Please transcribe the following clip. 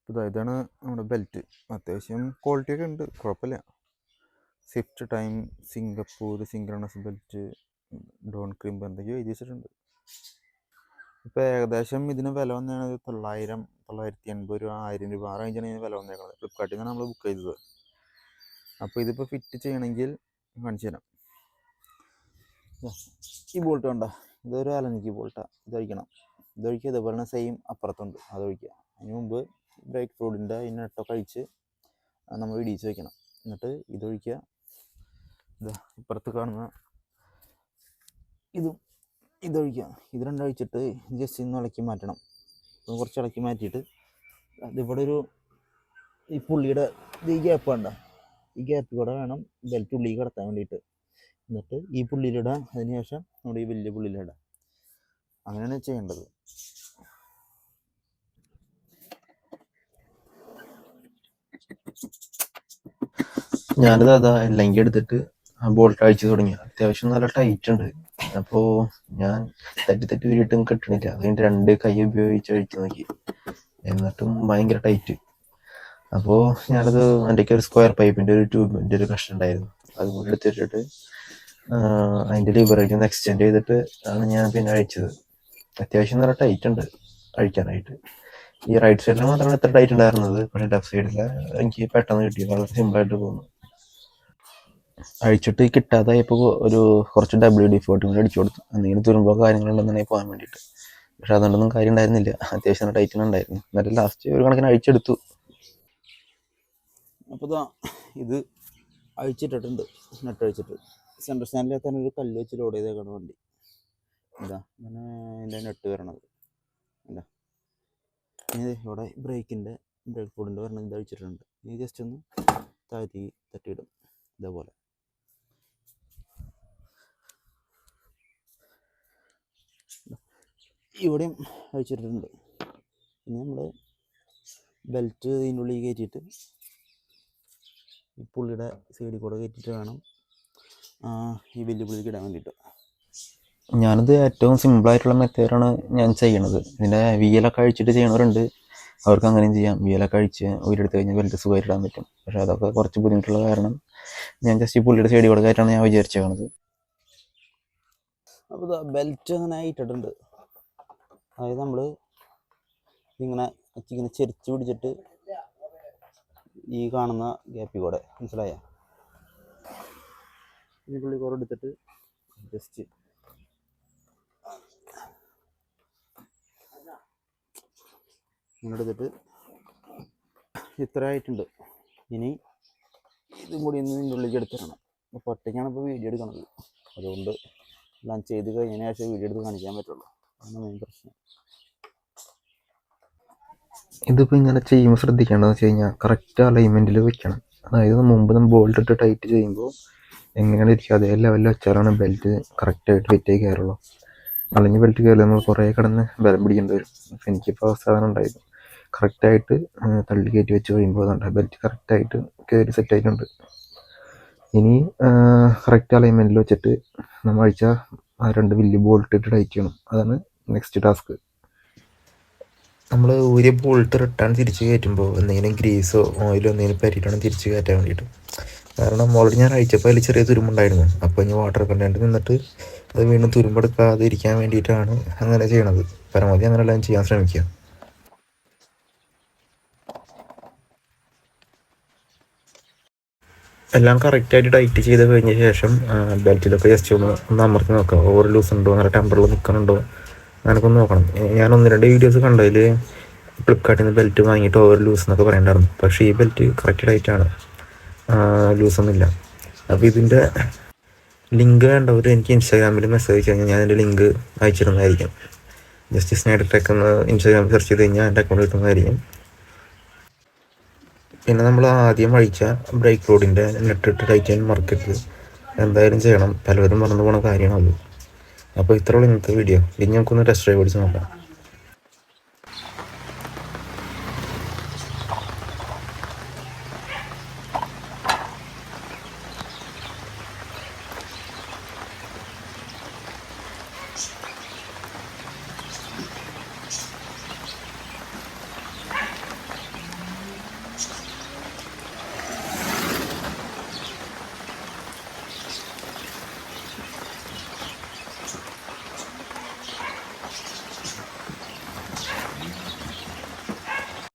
ഇതാണ് നമ്മുടെ ബെൽറ്റ്. അത്യാവശ്യം ക്വാളിറ്റിയൊക്കെ ഉണ്ട്, കുഴപ്പമില്ല. Swift time Singapore synchronous belt ഡോൺ ക്രിംബ് എന്തൊക്കെയോ എഴുതി വെച്ചിട്ടുണ്ട്. ഇപ്പോൾ ഏകദേശം ഇതിന് വില വന്നതാണ് 980 രൂപ, 1000 രൂപ ആ റേഞ്ചാണ് ഇതിന് വില വന്നേക്കുന്നത്. ഫ്ലിപ്കാർട്ടിൽ നിന്നാണ് നമ്മൾ ബുക്ക് ചെയ്തത്. അപ്പോൾ ഇതിപ്പോൾ ഫിറ്റ് ചെയ്യണമെങ്കിൽ കാണിച്ചു തരാം. ഈ ബോൾട്ട് കണ്ട, ഇതൊരു അലനിക്ക് ബോൾട്ടാണ്. ഇതൊഴിക്കുക ഇതേപോലെ സെയിം അപ്പുറത്തുണ്ട്, അതൊഴിക്കുക. അതിന് മുമ്പ് ബ്രേക്ക് ഫ്ലൂയിഡിൻ്റെ ഈ നെട്ടൊക്കെ അഴിച്ച് നമ്മൾ ഇടിച്ച് വയ്ക്കണം. എന്നിട്ട് ഇതൊഴിക്കുക. ഇപ്പുറത്ത് കാണുന്ന ഇതൊഴിക്കുക. ഇത് രണ്ടഴിച്ചിട്ട് ജസ്റ്റ് ഒന്ന് ഇളക്കി മാറ്റണം. കുറച്ച് ഇളക്കി മാറ്റിയിട്ട് അതിവിടെ ഈ പുള്ളിയുടെ ഈ ഗ്യാപ്പ് വേണ്ട, ഈ ഗ്യാപ്പിൽ കൂടെ വേണം ബെൽറ്റ് ഉള്ളിൽ കിടത്താൻ വേണ്ടിയിട്ട്. എന്നിട്ട് ഈ പുള്ളിയിലിടാം, അതിനുശേഷം നമ്മുടെ ഈ വലിയ പുള്ളിയിലിടാം. അങ്ങനെയാണ് ചെയ്യേണ്ടത്. ഞാനിത് അല്ലെങ്കിൽ എടുത്തിട്ട് ബോൾട്ട് അഴിച്ചു തുടങ്ങി. അത്യാവശ്യം നല്ല ടൈറ്റ് ഉണ്ട്. അപ്പോൾ ഞാൻ തെറ്റി വീട്ടും കിട്ടണില്ല. അതുകൊണ്ട് 2 കൈ ഉപയോഗിച്ച് അഴിച്ചു നോക്കി, എന്നിട്ടും ഭയങ്കര ടൈറ്റ്. അപ്പോൾ ഞാനത് എൻ്റെ ഒരു സ്ക്വയർ പൈപ്പിൻ്റെ ഒരു ട്യൂബിൻ്റെ ഒരു കഷ്ണം ഉണ്ടായിരുന്നു, അത് കൂടി എടുത്തിട്ടിട്ട് അതിൻ്റെ ലിവറേജ് ഒന്ന് എക്സ്റ്റെൻഡ് ചെയ്തിട്ട് ആണ് ഞാൻ പിന്നെ അഴിച്ചത്. അത്യാവശ്യം നല്ല ടൈറ്റ് ഉണ്ട് അഴിക്കാനായിട്ട്. ഈ റൈറ്റ് സൈഡിൽ മാത്രമാണ് ഇത്ര ടൈറ്റ് ഉണ്ടായിരുന്നത്, പക്ഷേ ലെഫ്റ്റ് സൈഡിൽ എനിക്ക് പെട്ടെന്ന് കിട്ടി, വളരെ സിമ്പിളായിട്ട് തോന്നുന്നു. അഴിച്ചിട്ട് കിട്ടാതായപ്പോൾ കുറച്ച് WD-40 കൂടി അടിച്ചു കൊടുത്തു, എന്തെങ്കിലും തുരുമ്പോ കാര്യങ്ങളുണ്ടെന്നുണ്ടെങ്കിൽ പോകാൻ വേണ്ടിയിട്ട്. പക്ഷെ അതുകൊണ്ടൊന്നും കാര്യം ഉണ്ടായിരുന്നില്ല, അത്യാവശ്യം ടൈറ്റിന് ഉണ്ടായിരുന്നു. എന്നിട്ട് ലാസ്റ്റ് ഒരു കണക്കിന് അഴിച്ചെടുത്തു. അപ്പോൾ ഇത് അഴിച്ചിട്ടിട്ടുണ്ട്, നെട്ട് അഴിച്ചിട്ട്. സെൻട്രൽ സ്റ്റാൻഡിലേക്ക് തന്നെ ഒരു കല്ല് വെച്ച് ലോഡ് ചെയ്തേക്കണം വണ്ടി. അങ്ങനെ ഇതിൻ്റെ നെട്ട് വരണത് എന്താ. ഇനി ഇവിടെ ബ്രേക്ക് ഫുഡിൻ്റെ വരണം ഇത് അഴിച്ചിട്ടുണ്ട്. ഇനി ജസ്റ്റ് ഒന്ന് താഴ്ത്തി തട്ടിയിടും ഇതേപോലെ. ഇവിടെയും അഴിച്ചിട്ടുണ്ട്. പിന്നെ നമ്മൾ ബെൽറ്റ് ഇതിൻ്റെ ഉള്ളിൽ കയറ്റിയിട്ട് ഈ പുള്ളിയുടെ സൈഡിൽ കൂടെ കയറ്റിയിട്ട് വേണം ഈ വലിയ പുള്ളിക്ക് ഇടാൻ വേണ്ടിയിട്ട്. ഞാനത് ഏറ്റവും സിമ്പിളായിട്ടുള്ള മെത്തേഡാണ് ഞാൻ ചെയ്യണത്. ഇതിൻ്റെ വീലൊക്കെ അഴിച്ചിട്ട് ചെയ്യണവരുണ്ട്, അവർക്ക് അങ്ങനെയും ചെയ്യാം. വീലൊക്കെ അഴിച്ച് ഊരെടുത്ത് കഴിഞ്ഞാൽ ബെൽറ്റ് സുഖമായിട്ട് ഇടാൻ പറ്റും. പക്ഷേ അതൊക്കെ കുറച്ച് ബുദ്ധിമുട്ടുള്ള കാരണം ഞാൻ ജസ്റ്റ് ഈ പുള്ളിയുടെ സൈഡിൽ കൂടെ കയറ്റാണ് ഞാൻ വിചാരിച്ചേക്കണത്. അപ്പോൾ ബെൽറ്റ് അങ്ങനെ ഇട്ടിട്ടുണ്ട്. അതായത് നമ്മൾ ഇങ്ങനെ ചെരിച്ച് പിടിച്ചിട്ട് ഈ കാണുന്ന ഗ്യാപ്പിൽ കൂടെ, മനസ്സിലായ, ഈ പുള്ളി കൂടെ എടുത്തിട്ട് ജസ്റ്റ് ഇങ്ങനെ എടുത്തിട്ട് ഇത്ര ആയിട്ടുണ്ട്. ഇനി ഇതും കൂടി ഒന്ന് ഇതിൻ്റെ ഉള്ളിലേക്ക് എടുത്തിടണം. അപ്പോൾ ഒറ്റയ്ക്കാണ് ഇപ്പോൾ വീഡിയോ എടുക്കണത്, അതുകൊണ്ട് എല്ലാം ചെയ്ത് കഴിഞ്ഞതിന് ശേഷം വീഡിയോ എടുത്ത് കാണിക്കാൻ പറ്റുള്ളൂ. അതാണ് മെയിൻ പ്രശ്നം. ഇതിപ്പോൾ ഇങ്ങനെ ചെയ്യുമ്പോൾ ശ്രദ്ധിക്കേണ്ടതെന്ന് വെച്ച് കഴിഞ്ഞാൽ കറക്റ്റ് അലൈൻമെൻറ്റിൽ വെക്കണം. അതായത് മുമ്പ് നമ്മൾ ബോൾട്ട് ഇട്ട് ടൈറ്റ് ചെയ്യുമ്പോൾ എങ്ങനെയാണ് ഇരിക്കുക അതേ ലെവലിൽ വെച്ചാലാണ് ബെൽറ്റ് കറക്റ്റായിട്ട് ഫിറ്റ് ആയി കയറുള്ളൂ. അല്ലെങ്കിൽ ബെൽറ്റ് കയറി നമ്മൾ കുറേ കിടന്ന് ബലം പിടിക്കേണ്ടി വരും. അപ്പോൾ എനിക്കിപ്പോൾ സാധനം ഉണ്ടായിരുന്നു, കറക്റ്റായിട്ട് തള്ളി കയറ്റി വെച്ച് കഴിയുമ്പോൾ അതുകൊണ്ട് ബെൽറ്റ് കറക്റ്റായിട്ട് കയറി സെറ്റായിട്ടുണ്ട്. ഇനി കറക്റ്റ് അലൈൻമെൻറ്റിൽ വെച്ചിട്ട് നമ്മൾ അഴിച്ച ആ 2 വലിയ ബോൾട്ട് ഇട്ട് ടൈറ്റ് ചെയ്യണം. അതാണ് നെക്സ്റ്റ് ടാസ്ക്. നമ്മൾ ഊരിയ ബോൾട്ട് റിട്ടേൺ തിരിച്ച് കയറ്റുമ്പോൾ എന്തെങ്കിലും ഗ്രീസോ ഓയിലോ എന്തെങ്കിലും പറ്റിയിട്ടാണ് തിരിച്ച് കയറ്റാൻ വേണ്ടിയിട്ട്. കാരണം ഓൾറെഡി ഞാൻ അഴിച്ചപ്പോൾ അതിൽ ചെറിയ തുരുമ്പുണ്ടായിരുന്നു. അപ്പോൾ ഇനി വാട്ടർ കണ്ടൻറ്റ് നിന്നിട്ട് അത് വീണ്ടും തുരുമ്പെടുക്കാതെ ഇരിക്കാൻ വേണ്ടിയിട്ടാണ് അങ്ങനെ ചെയ്യണത്. പരമാവധി അങ്ങനെയെല്ലാം ചെയ്യാൻ ശ്രമിക്കുക. എല്ലാം കറക്റ്റായിട്ട് ടൈറ്റ് ചെയ്ത് കഴിഞ്ഞ ശേഷം ബെൽറ്റിലൊക്കെ ജസ്റ്റ് ഒന്ന് അമർത്തി നോക്കാം. ഓവർ ലൂസ് ഉണ്ടോ, നല്ല ടെമ്പറിൽ നിൽക്കുന്നുണ്ടോ അങ്ങനെയൊക്കെ ഒന്ന് നോക്കണം. ഞാൻ 1-2 വീഡിയോസ് കണ്ടതിൽ ഫ്ലിപ്കാർട്ടിൽ നിന്ന് ബെൽറ്റ് വാങ്ങിയിട്ട് ഓവർ ലൂസ് എന്നൊക്കെ പറയണ്ടായിരുന്നു. പക്ഷേ ഈ ബെൽറ്റ് കറക്റ്റ് ടൈറ്റാണ്, ലൂസൊന്നുമില്ല. അപ്പോൾ ഇതിൻ്റെ ലിങ്ക് വേണ്ടവർ എനിക്ക് ഇൻസ്റ്റാഗ്രാമിൽ മെസ്സേജ് കഴിഞ്ഞാൽ ഞാൻ അതിൻ്റെ ലിങ്ക് അയച്ചിരുന്നതായിരിക്കും. ജസ്റ്റ് സ്നൈഡർ ടെക് എന്ന് ഇൻസ്റ്റാഗ്രാമിൽ സെർച്ച് ചെയ്ത് കഴിഞ്ഞാൽ എൻ്റെ അക്കൗണ്ട് കിട്ടുന്നതായിരിക്കും. പിന്നെ നമ്മൾ ആദ്യം അഴിച്ച ബ്രേക്ക് ഫ്ലൂയിഡിൻ്റെ നെട്ടിട്ട് ടൈറ്റ് ചെയ്യാൻ മറക്കരുത്, എന്തായാലും ചെയ്യണം. പലവരും മറന്നു പോണ കാര്യമാണത്. അപ്പോൾ ഇത്രയുള്ള ഇന്നത്തെ വീഡിയോ. ഇനി നമുക്കൊന്ന് ടെസ്റ്റ് ഡ്രൈവ് അടിച്ച് നോക്കാം.